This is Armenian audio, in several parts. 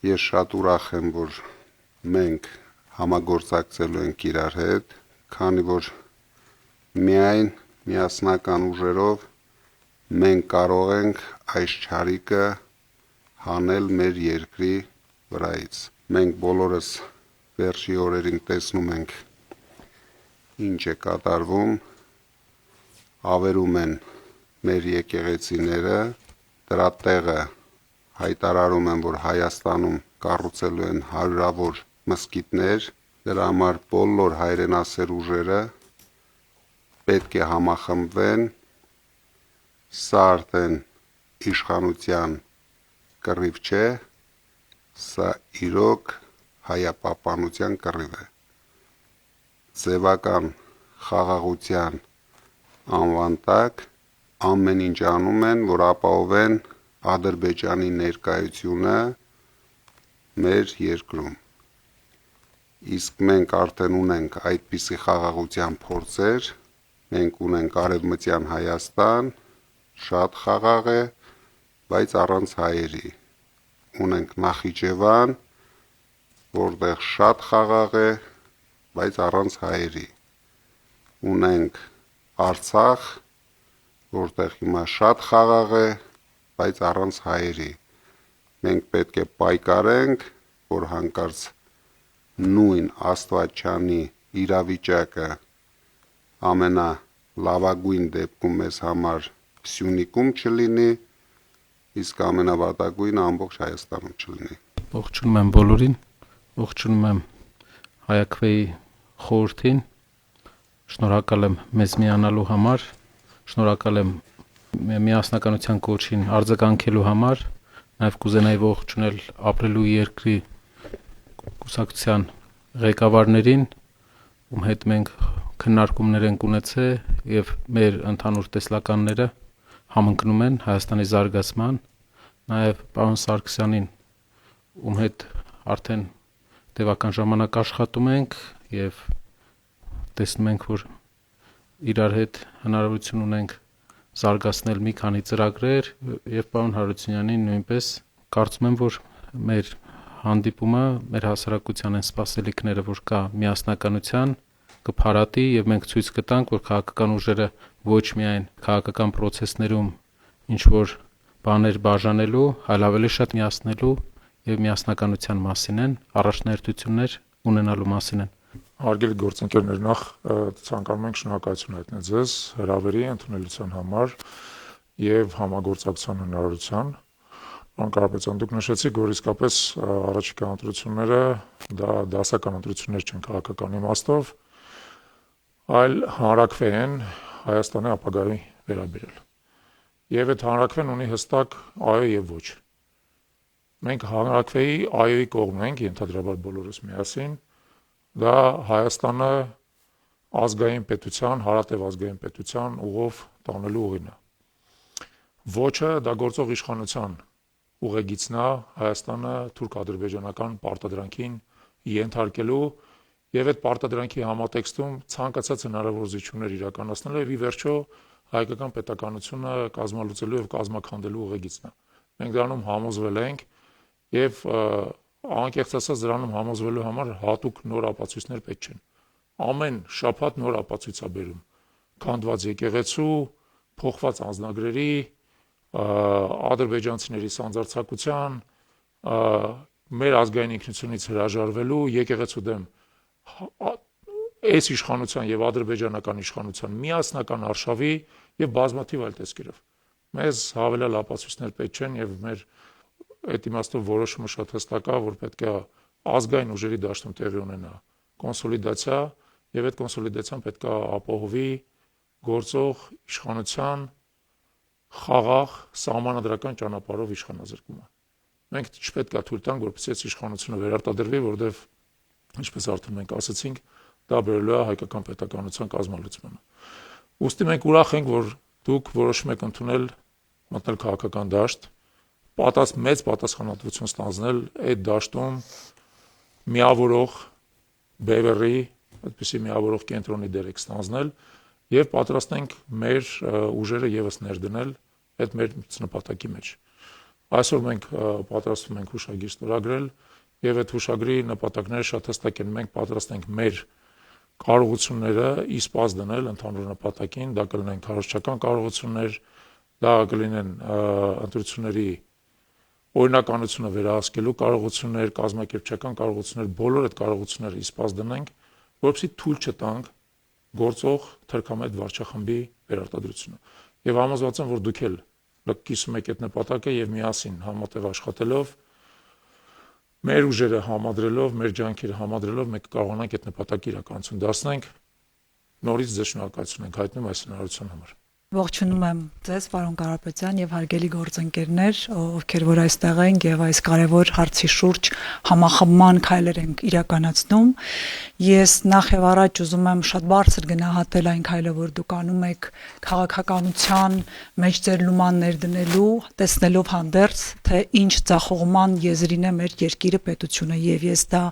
Ես շատ ուրախ եմ, որ մենք համագործակցելու ենք իրար հետ, քանի որ միայն միասնական ուժերով մենք կարող ենք այս չարիքը հանել մեր երկրի վրայից։ Մենք բոլորս վերջի օրերին տեսնում ենք ինչ է կատարվում, ավերում են մեր եկեղեցիները, դրա տեղը հայտարարում են, որ Հայաստանում կառուցելու են հարյուրավոր մզկիթներ, դրա համար բոլոր հայրենասեր ուժերը պետք է համախմբվեն, սա արդեն իշխանության կռիվ չէ, սա իրոք հայապահպանության կռիվ է։ Ձևական խաղաղության անվան տակ ամեն ինչ անում են, որ ապահովեն Ադրբեջանի ներկայությունը մեր երկրում։ Իսկ մենք արդեն ունենք այդպիսի խաղաղության փորձեր, մենք ունենք Արևմտյան Հայաստան, շատ խաղաղ է, բայց առանց հայերի։ Ունենք Նախիջևան, որտեղ շատ խաղաղ է, բայց առանց հայերի։ Ունենք Արցախ, որտեղ հիմա շատ խաղաղ է, բայց առանց հայերի։ Մենք պետք է պայքարենք, որ հանկարծ նույն Աստվածչանի իրավիճակը ամենալավագույն դեպքում մեզ համար Սյունիքում չլինի, իսկ ամենավատագույնը ամբողջ Հայաստանում չլինի։ Ողջունում եմ բոլորին, ողջունում եմ Հայաքվեի խորհրդին, շնորհակալ եմ մեզ միանալու համար, շնորհակալ եմ միասնականության կոչին արձագանքելու համար, նաև կուզենայի ողջունել ապրելու երկրի կուսակցության ղեկավարներին, ում հետ մենք քննարկումներ ենք ունեցել եւ մեր ընդհանուր տեսլականները համընկնում են Հայաստանի զարգացման, նաև պարոն Սարգսյանին, ում հետ արդեն տևական ժամանակ աշխատում ենք եւ տեսնում ենք, որ իրար հետ հնարավորություն ունենք զարգացնել մի քանի ծրագրեր եւ պարոն Հարությունյանին նույնպես կարծում եմ, որ մեր հանդիպումը մեր հասարակության այն սպասելիքները, որ կա միասնականության, կփարատի եւ մենք ցույց կտանք, որ քաղաքական ուժերը ոչ միայն քաղաքական process-ներում ինչ որ բաներ բաժանելու, այլ ավելի շատ միասնելու եւ միասնականության մասին են, առաջնահերթություններ ունենալու մասին են։ Հարգելի գործընկերներ, նախ ցանկանում ենք շնորհակալություն հայտնել ձեզ հրավերի ընդունելության համար եւ համագործակցության հնարավորության։ Պարոն Կարապետյան, դուք նշեցիք, որ իսկապես առաջիկա ընտրությունները դա դասական ընտրություններ չեն քաղաքական իմաստով, այլ հանրաքվե են Հայաստանի ապագայի վերաբերյալ։ Եվ այդ հանրաքվեն ունի հստակ այո եւ ոչ։ Մենք հանրաքվեի այոյի կողմն ենք, ենթադրաբար բոլորս միասին, դա Հայաստանը ազգային պետության, հարատև ազգային պետության ուղով տանելու ուղին է։ Ոչը դա գործող իշխանության ուղեգիծն է Հայաստանը թուրք-ադրբեջանական պարտադրանքին ենթարկելու եւ այդ պարտադրանքի համատեքստում ցանկացած հնարավոր զիջումներ իրականացնելու եւ ի վերջո հայկական պետականությունը կազմալուծելու եւ կազմաքանդելու ուղեգիծն է։ Մենք դրանում համոզվել ենք եւ անկեղծ ասած դրանում համոզվելու համար հատուկ նոր ապացույցներ պետք չեն։ Ամեն շաբաթ նոր ապացույց է բերում։ Քանդված եկեղեցու, փոխված անձնագրերի, ադրբեջանցիների սանձարձակության, մեր ազգային ինքնությունից հրաժարվելու, եկեղեցու դեմ այս իշխանության եւ ադրբեջանական իշխանության միասնական արշավի եւ բազմաթիվ այլ տեսքերով։ Մեզ հավելյալ ապացույցներ պետք չեն եւ մեր այդ իմաստով որոշումը շատ հստակ է, որ պետք է ազգային ուժերի դաշտում տեղի ունենա կոնսոլիդացիա եւ այդ կոնսոլիդացիան պետք է ապահովի գործող իշխանության խաղաղ սահմանադրական ճանապարհով իշխանազրկումը։ Մենք չպետք է թույլ տանք, որպեսզի այս իշխանությունը վերարտադրվի, որովհետեւ ինչպես արդեն մենք ասացինք, դա բերելու է հայկական պետականության կազմալուծմանը։ Ուստի մենք ուրախ ենք, որ դուք որոշում եք ընդունել մտնել քաղաքական դաշտ, մեծ պատասխանատվություն ստանձնել այդ դաշտում միավորող բևեռի, այդպիսի միավորող կենտրոնի դեր եք ստանձնել եւ պատրաստ ենք մեր ուժերը եւս ներդնել այդ մեր նպատակի մեջ։ Այսօր մենք պատրաստվում ենք հուշագիր ստորագրել եւ այդ հուշագրի նպատակները շատ հստակ են։ Մենք պատրաստ ենք մեր կարողությունները իսպազ դնել ընդհանուր նպատակին, դա կլինեն քարոզչական կարողություններ, դա կլինեն ընտրությունների օրինականությունը վերահսկելու կարողություններ, կազմակերպչական կարողություններ, բոլոր այդ կարողությունները իսպազ դնենք, որովհետեւ թույլ չտանք գործող թրքամետ վարչախմբի վերարտադրությունը։ Եվ համոզված եմ, որ դուք էլ կիսում եք այդ նպատակը եւ միասին համատեղ աշխատելով, մեր ուժերը համադրելով, մեր ջանքերը համադրելով մենք կարողանանք այդ նպատակը իրականություն դարձնենք։ Նորից ձեզ շնորհակալություն ենք հայտնում այս հնարավորության համար։ Ողջունում եմ ձեզ, պարոն Կարապետյան եւ հարգելի գործընկերներ, ովքեր որ այստեղ են եւ այս կարեւոր հարցի շուրջ համախմբման քայլեր ենք իրականացնում։ Ես նախ եւ առաջ ուզում եմ շատ բարձր գնահատել այն քայլը, որ դուք անում եք քաղաքականության մեջ ձեր լումաններ դնելու, տեսնելով հանդերձ, թե ինչ ցախողման եզրին է մեր երկիրը, պետությունը, եւ ես դա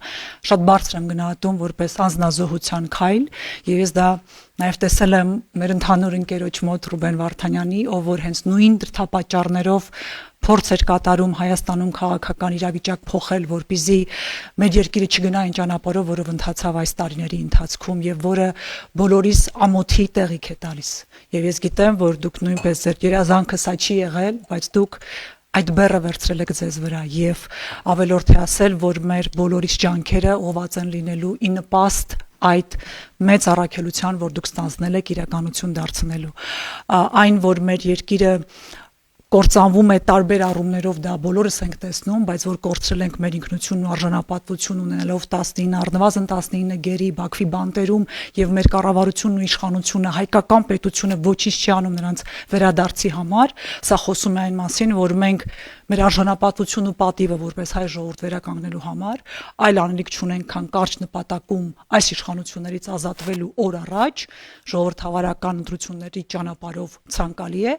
շատ բարձր եմ գնահատում որպես անznազողության քայլ, եւ ես դա Նաև տեսել եմ մեր ընդհանուր ընկերոջ մոտ Ռուբեն Վարդանյանի, ով որ հենց նույն դրդապատճառներով փորձ էր կատարում Հայաստանում քաղաքական իրավիճակ փոխել, որպեսզի մեր երկիրը չգնա այն ճանապարհով, որով ընթացավ այս տարիների ընթացքում եւ որը բոլորիս ամոթի տեղիք է տալիս։ Եվ ես գիտեմ, որ դուք նույնպես ձեր երազանքը սա չի եղել, բայց դուք այդ բեռը վերցրել եք ձեզ վրա եւ ավելորդ է ասել, որ մեր բոլորիս ջանքերը ուղղված են լինելու ի նպաստ այդ մեծ առաքելության, որ դուք ստանձնել եք իրականություն դարձնելու։ Այն, որ մեր երկիրը կործանվում է տարբեր առումներով, դա բոլորս ենք տեսնում, բայց որ կորցրել ենք մեր ինքնությունն ու արժանապատվություն ունենալով 19 առնվազն 19 գերի Բաքվի բանտերում եւ մեր կառավարությունն ու իշխանությունը հայկական պետությունը ոչինչ չի անում նրանց վերադարձի համար, սա խոսում է այն մասին, որ մենք մեր արժանապատվությունն ու պատիվը որպես հայ ժողովուրդ վերականգնելու համար այլ անելիք չունենք, քան կարճ նպատակում այս իշխանություններից ազատվելու օր առաջ ժողովրդավարական ընտրությունների ճանապարհով ցանկալի է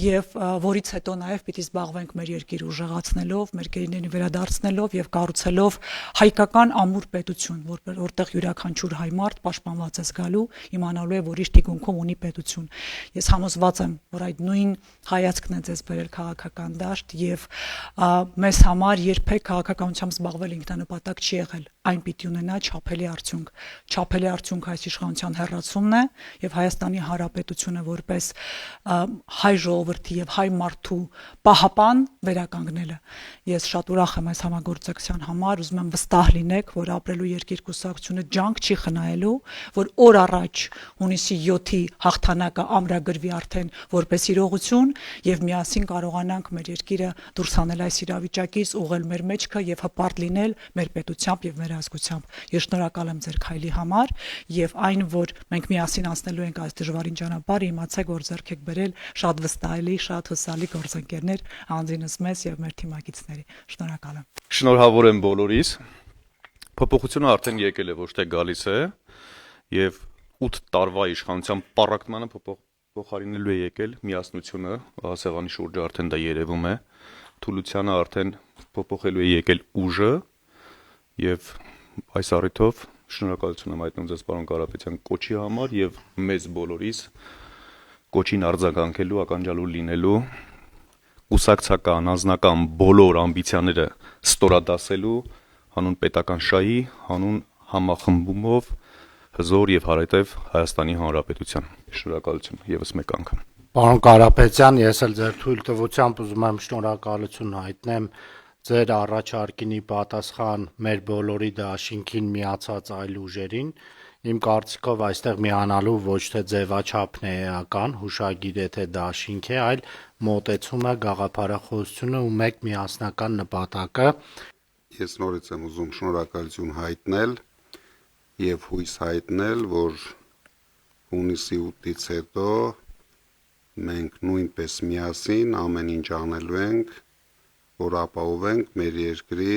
եւ որից հետո նաև պիտի զբաղվենք մեր երկիրը ուժեղացնելով, մեր գերիներին վերադարձնելով եւ կառուցելով հայկական ամուր պետություն, որտեղ յուրաքանչյուր հայ մարդ պաշտպանված է զգալու, իմանալու է, որ իր թիկունքում ունի պետություն։ Ես համոզված եմ, որ այդ նույն հայացքն է ձեզ բերել քաղաքական դաշտ եւ մեզ համար երբեք քաղաքականությամբ զբաղվել ինքնանպատակ չի եղել, այն պիտի ունենա չափելի արդյունք։ Չափելի արդյունքը այս իշխանության հեռացումն է եւ Հայաստանի Հանրապետությունը որպես հայ ժողովրդի եւ հայ մարդու պահապան վերականգնելը։ Ես շատ ուրախ եմ այս համագործակցության համար, ուզում եմ վստահ լինեք, որ ապրելու երկիր կուսակցությունը ջանք չի խնայելու, որ օր առաջ հունիսի 7-ի հաղթանակը ամրագրվի արդեն որպես իրողություն եւ միասին կարողանանք մեր երկիրը դուրս հանել այս իրավիճակից, ուղղել մեր մեջքը եւ հպարտ լինել մեր պետությամբ եւ մեր ազգությամբ։ Ես շնորհակալ եմ ձեր քայլի համար եւ այն, որ մենք միասին անցնելու ենք այս դժվարին ճանապարհը, իմացեք, որ ձեռք եք բերել շատ վստահելի, շատ հուսալի գործընկերներ, անձինս մեզ եւ մեր թիմակիցների։ Շնորհակալ եմ։ Շնորհավոր եմ բոլորիս։ Փոփոխությունը արդեն եկել է, ոչ թե գալիս է, եւ 8 տարվա իշխանության պառակտմանը փոխարինելու է եկել միասնությունը, սեղանի շուրջը արդեն դա երևում է, թուլությանը արդեն փոփոխելու է եկել ուժը եւ այս առիթով շնորհակալություն եմ հայտնում ձեզ պարոն Կարապետյան կոչի համար եւ մեզ բոլորիս կոչին արձագանքելու, ականջալու լինելու, կուսակցական, անձնական բոլոր ամբիցիաները ստորադասելու հանուն պետական շահի, հանուն համախմբումով հզոր եւ հարետև Հայաստանի Հանրապետության։ Շնորհակալություն եւս մեկ անգամ։ Պարոն Կարապետյան, ես էլ ձեր թույլտվությամբ ուզում եմ շնորհակալություն հայտնեմ ձեր առաջարկինի պատասխան մեր բոլորի դաշինքին միացած այլ ուժերին։ Իմ կարծիքով այստեղ միանալու ոչ թե ձևաչափն է էական, հուշագիր է թե դաշինք է, այլ մոտեցումը, գաղափարախոսությունը ու մեկ միասնական նպատակը։ Ես նորից եմ ուզում շնորհակալություն հայտնել եւ հույս հայտնել, որ հունիսի 8-ից հետո մենք նույնպես միասին ամեն ինչ անելու ենք, որ ապահովենք մեր երկրի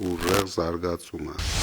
ուժեղ զարգացումը։